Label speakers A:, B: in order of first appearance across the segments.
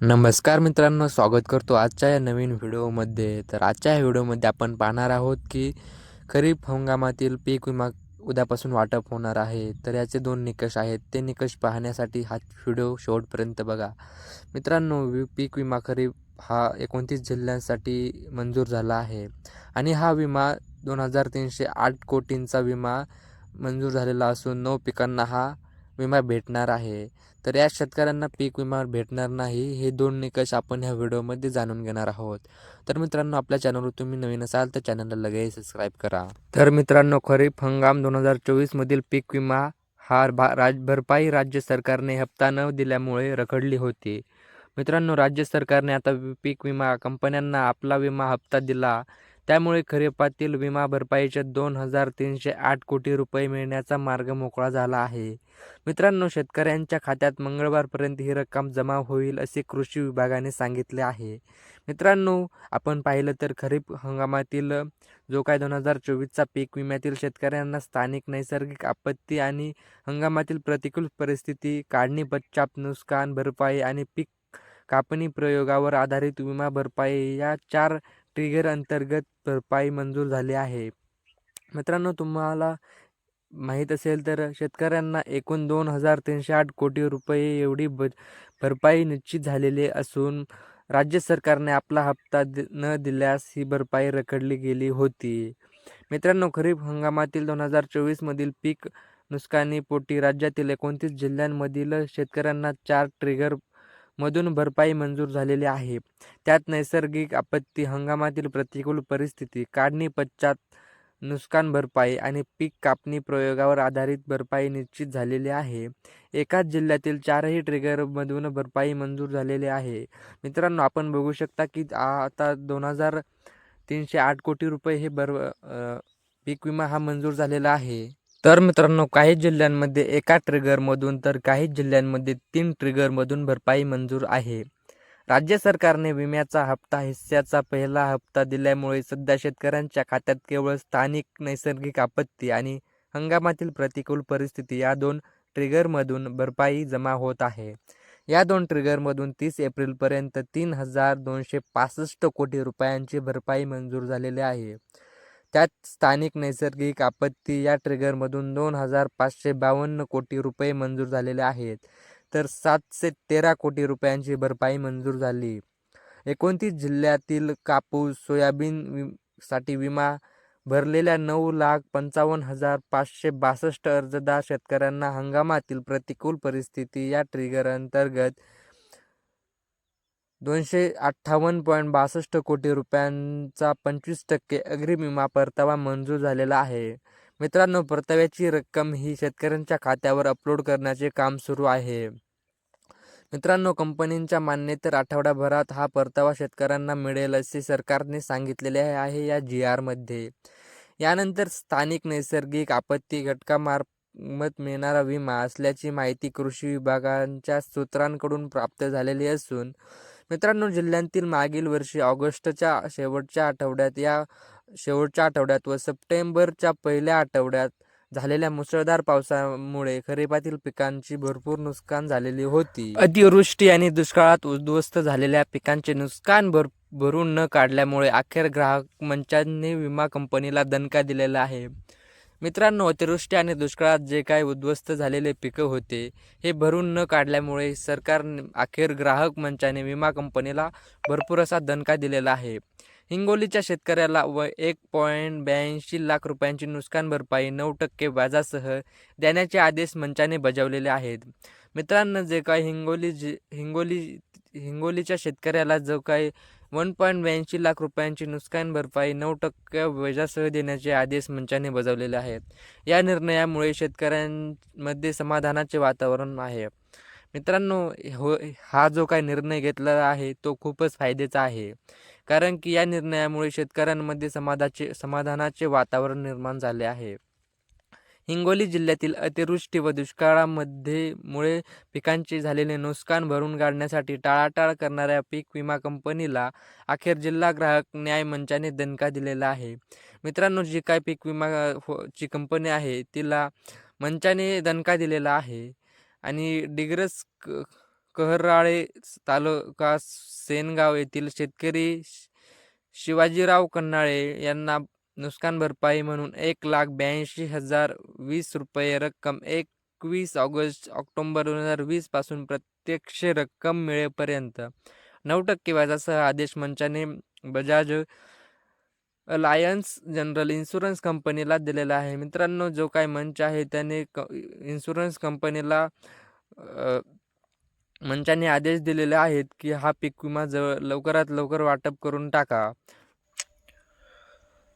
A: नमस्कार मित्रांनो, स्वागत करतो आजच्या या नवीन व्हिडिओमध्ये. तर आजच्या या व्हिडिओमध्ये आपण पाहणार आहोत की खरीप हंगामातील पीक विमा उद्यापासून वाटप होणार आहे. तर याचे 2 निकष आहेत. ते निकष पाहण्यासाठी हा व्हिडिओ शेवटपर्यंत बघा. मित्रांनो, पीक विमा खरीप हा 29 जिल्ह्यांसाठी मंजूर झाला आहे आणि हा विमा 2,308 कोटींचा विमा मंजूर झालेला असून 9 पिकांना हा विमा भेटणार आहे. तर या शेतकऱ्यांना पीक विमा भेटणार नाही, हे 2 निकष आपण ह्या व्हिडिओमध्ये जाणून घेणार आहोत. तर मित्रांनो, आपल्या चॅनलवर तुम्ही नवीन असाल तर चॅनलला लगेच सबस्क्राईब करा. तर मित्रांनो, खरीप हंगाम 2024 मधील पीक विमा हा भरपाई राज्य सरकारने हप्ता न दिल्यामुळे रखडली होती. मित्रांनो, राज्य सरकारने आता पीक विमा कंपन्यांना आपला विमा हप्ता दिला. त्यामुळे खरीपातील विमा भरपाईचे 2,308 कोटी रुपये मिळण्याचा मार्ग मोकळा झाला आहे. मित्रांनो, शेतकऱ्यांच्या खात्यात मंगळवारपर्यंत ही रक्कम जमा होईल असे कृषी विभागाने सांगितले आहे. मित्रांनो, आपण पाहिलं तर खरीप हंगामातील जो काय 2024चा पीक विम्यातील शेतकऱ्यांना स्थानिक नैसर्गिक आपत्ती आणि हंगामातील प्रतिकूल परिस्थिती, काढणी पश्चात नुकसान भरपाई आणि पीक कापणी प्रयोगावर आधारित विमा भरपाई या 4 ट्रिगर अंतर्गत भरपाई मंजूर झाली आहे. मित्रांनो, तुम्हाला माहीत असेल तर शेतकऱ्यांना एकूण 2,308 कोटी रुपये एवढी भरपाई निश्चित झालेली असून राज्य सरकारने आपला हप्ता न दिल्यास ही भरपाई रखडली गेली होती. मित्रांनो, खरीप हंगामातील 2024 मधील पीक नुकसानीपोटी राज्यातील 29 जिल्ह्यांमधील शेतकऱ्यांना 4 ट्रिगर मधून भरपाई मंजूर झालेली आहे. त्यात नैसर्गिक आपत्ती, हंगामातील प्रतिकूल परिस्थिती, काढणी पश्चात नुकसान भरपाई आणि पीक कापणी प्रयोगावर आधारित भरपाई निश्चित झालेली आहे. एकाच जिल्ह्यातील 4ही ट्रिगरमधून भरपाई मंजूर झालेली आहे. मित्रांनो, आपण बघू शकता की आता 2,308 कोटी रुपये हे पीक विमा हा मंजूर झालेला आहे. तर मित्रांनो, काही जिल्ह्यांमध्ये एका ट्रिगरमधून तर काही जिल्ह्यांमध्ये 3 ट्रिगरमधून भरपाई मंजूर आहे. राज्य सरकारने विम्याचा हप्ता हिस्साचा पहिला हप्ता दिल्यामुळे सध्या शेतकऱ्यांच्या खात्यात केवळ स्थानिक नैसर्गिक आपत्ती आणि हंगामातील प्रतिकूल परिस्थिती या 2 ट्रिगरमधून भरपाई जमा होत आहे. या 2 ट्रिगरमधून 30 एप्रिलपर्यंत 3,265 कोटी रुपयांची भरपाई मंजूर झालेली आहे. त्यात स्थानिक नैसर्गिक आपत्ती या ट्रिगरमधून 2,552 कोटी रुपये मंजूर झालेले आहेत. तर 713 कोटी रुपयांची भरपाई मंजूर झाली. 29 जिल्ह्यातील कापूस, सोयाबीन साठी विमा भरलेल्या 9,55,562 अर्जदार शेतकऱ्यांना हंगामातील प्रतिकूल परिस्थिती या ट्रिगर अंतर्गत 258.62 कोटी रुपयांचा 25% अग्रिम विमा परतावा मंजूर झालेला आहे. मित्रांनो, परताव्याची रक्कम ही शेतकऱ्यांच्या खात्यावर अपलोड करण्याचे काम सुरू आहे. मित्रांनो, कंपनीच्या मान्यतेनंतर आठवडाभरात हा परतावा शेतकऱ्यांना मिळेल असे सरकारने सांगितलेले आहे या जी-आरमध्ये. यानंतर स्थानिक नैसर्गिक आपत्ती घटकामार्फत मिळणारा विमा असल्याची माहिती कृषी विभागाच्या सूत्रांकडून प्राप्त झालेली असून मित्रांनो, जिल्ह्यातील मागील वर्षी ऑगस्टच्या शेवटच्या आठवड्यात व सप्टेंबरच्या पहिल्या आठवड्यात झालेल्या मुसळधार पावसामुळे खरीपातील पिकांची भरपूर नुकसान झालेली होती. अतिवृष्टी आणि दुष्काळात उद्ध्वस्त झालेल्या पिकांचे नुकसान भरून न काढल्यामुळे अखेर ग्राहक मंचाने विमा कंपनीला दणका दिलेला आहे. मित्रांनो, अतिवृष्टी आणि दुष्काळात जे काही उद्ध्वस्त झालेले पिकं होते हे भरून न काढल्यामुळे सरकारने अखेर ग्राहक मंचाने विमा कंपनीला भरपूर असा दणका दिलेला आहे. हिंगोलीच्या शेतकऱ्याला 1.82 लाख रुपयांची नुकसान भरपाई 9% व्याजासह देण्याचे आदेश मंचाने बजावलेले आहेत. मित्रांनो, जे काही हिंगोलीच्या शेतकऱ्याला जो काही 1.82 लाख रुपयांची नुकसान भरपाई 9% व्याजासह देण्याचे आदेश मंचाने बजावलेले आहेत. या निर्णयामुळे शेतकऱ्यांमध्ये समाधानाचे वातावरण आहे. मित्रांनो, हा जो काही निर्णय घेतला आहे तो खूपच फायद्याचा आहे. कारण की या निर्णयामुळे शेतकऱ्यांमध्ये समाधानाचे वातावरण निर्माण झाले आहे. हिंगोली जिल्ह्यातील अतिवृष्टी व मुळे पिकांचे झालेले नुकसान भरून काढण्यासाठी टाळाटाळ करणाऱ्या पीक विमा कंपनीला अखेर जिल्हा ग्राहक न्याय मंचाने दणका दिलेला आहे. मित्रांनो, जी काय पीक विमा ची कंपनी आहे तिला मंचाने दणका दिलेला आहे आणि कहराळे तालुका सेनगाव येथील शेतकरी शिवाजीराव कन्हाळे यांना नुकसान भरपाई म्हणून 1,82,020 रुपये रक्कम 21 ऑक्टोबर 2020 पासून प्रत्यक्ष रक्कम मिळेपर्यंत 9% व्याजासह आदेश मंचाने बजाज अलायन्स जनरल इन्शुरन्स कंपनीला दिलेला आहे. मित्रांनो, जो काही मंच आहे त्याने इन्शुरन्स कंपनीला मंचाने आदेश दिलेले आहेत की हा पीक विमा लवकरात लवकर वाटप करून टाका,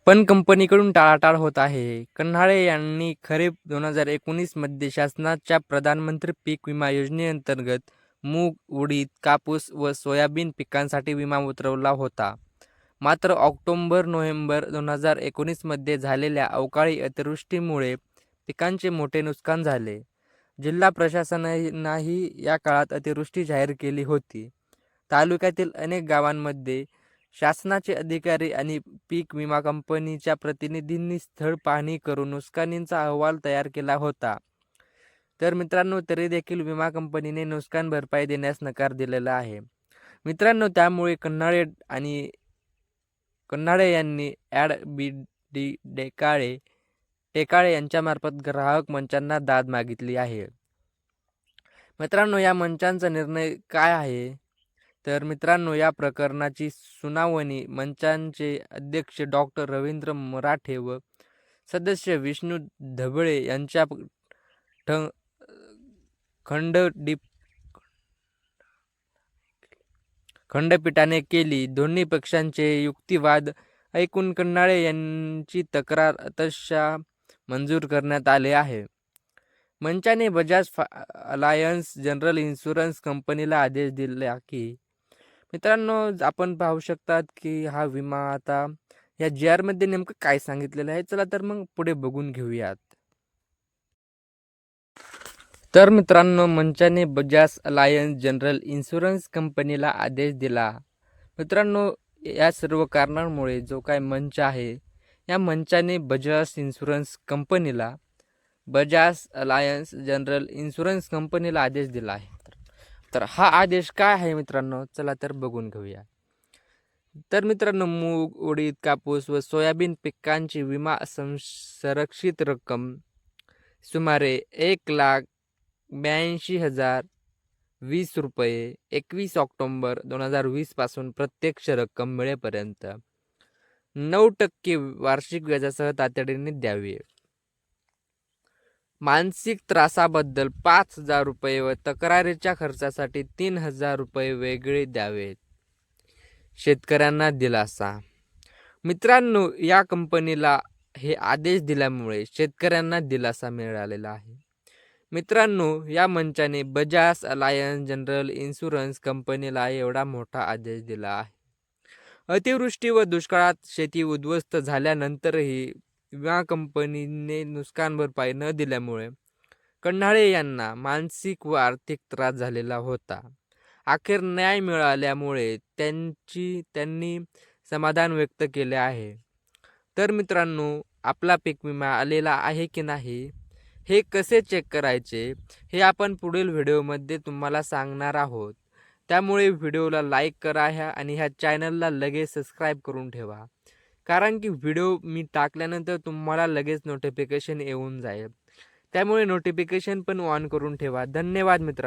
A: पण कंपनीकडून टाळाटाळ होत आहे. कन्हाळे यांनी खरीप 2019 मध्ये शासनाच्या प्रधानमंत्री पीक विमा योजनेअंतर्गत मूग, उडीद, कापूस व सोयाबीन पिकांसाठी विमा उतरवला होता. मात्र ऑक्टोबर-नोव्हेंबर 2019 मध्ये झालेल्या अवकाळी अतिवृष्टीमुळे पिकांचे मोठे नुकसान झाले. जिल्हा प्रशासनानेही या काळात अतिवृष्टी जाहीर केली होती. तालुक्यातील अनेक गावांमध्ये शासनाचे अधिकारी आणि पीक विमा कंपनीच्या प्रतिनिधींनी स्थळ पाहणी करून नुकसानीचा अहवाल तयार केला होता. तर मित्रांनो, तरी देखील विमा कंपनीने नुकसान भरपाई देण्यास नकार दिलेला आहे. मित्रांनो, त्यामुळे कन्हाळे यांनी टेकाळे यांच्यामार्फत ग्राहक मंचांना दाद मागितली आहे. मित्रांनो, या मंचांचा निर्णय काय आहे? तर मित्रांनो, या प्रकरणाची सुनावणी मंचांचे अध्यक्ष डॉक्टर रवींद्र मराठे व सदस्य विष्णू धबळे यांच्या खंडपीठाने केली. दोन्ही पक्षांचे युक्तिवाद ऐकून कन्हाळे यांची तक्रार तशा मंजूर करण्यात आले आहे. मंचाने बजाज अलायन्स जनरल इन्शुरन्स कंपनीला आदेश दिला की मित्रांनो, आपण पाहू शकतात की हा विमा आता या GR मध्ये नेमकं काय सांगितलेलं आहे. चला तर मग पुढे बघून घेऊयात. तर मित्रांनो, मंचाने बजाज अलायन्स जनरल इन्शुरन्स कंपनीला आदेश दिला. मित्रांनो, या सर्व कारणांमुळे जो काय मंच आहे या मंचाने बजाज अलायन्स जनरल इन्शुरन्स कंपनीला आदेश दिला आहे. तर हा आदेश काय आहे मित्रांनो, चला तर बघून घेऊया. तर मित्रांनो, मूग, उडीद, कापूस व सोयाबीन पिकांची विमा संरक्षित रक्कम सुमारे 1,82,020 रुपये 21 ऑक्टोबर 2020 पासून प्रत्यक्ष रक्कम मिळेपर्यंत 9% वार्षिक व्याजासह तातडीने द्यावी. मानसिक त्रासाबद्दल 5,000 रुपये व तक्रारीच्या खर्चासाठी 3,000 रुपये वेगळे द्यावेत. शेतकऱ्यांना दिलासा. मित्रांनो, या कंपनीला हे आदेश दिल्यामुळे शेतकऱ्यांना दिलासा मिळालेला आहे. मित्रांनो, या मंचाने बजाज अलायन्स जनरल इन्शुरन्स कंपनीला एवढा मोठा आदेश दिला आहे. अतिवृष्टी व दुष्काळात शेती उद्ध्वस्त झाल्यानंतरही विमा कंपनीने नुकसान भरपाई न दिल्यामुळे कन्हाळे यांना मानसिक व आर्थिक त्रास झालेला होता. अखेर न्याय मिळाल्यामुळे त्यांनी समाधान व्यक्त केले आहे. तर मित्रांनो, आपला पीक विमा आलेला आहे की नाही हे कसे चेक करायचे हे आपण पुढील व्हिडिओमध्ये तुम्हाला सांगणार आहोत. त्यामुळे व्हिडिओला लाईक करा आणि ह्या चॅनलला लगेच सबस्क्राईब करून ठेवा, कारण की व्हिडिओ मी टाकल्यानंतर तुम्हाला लगेच नोटिफिकेशन येऊन जाईल. त्यामुळे नोटिफिकेशन पण ऑन करून ठेवा. धन्यवाद मित्रांनो.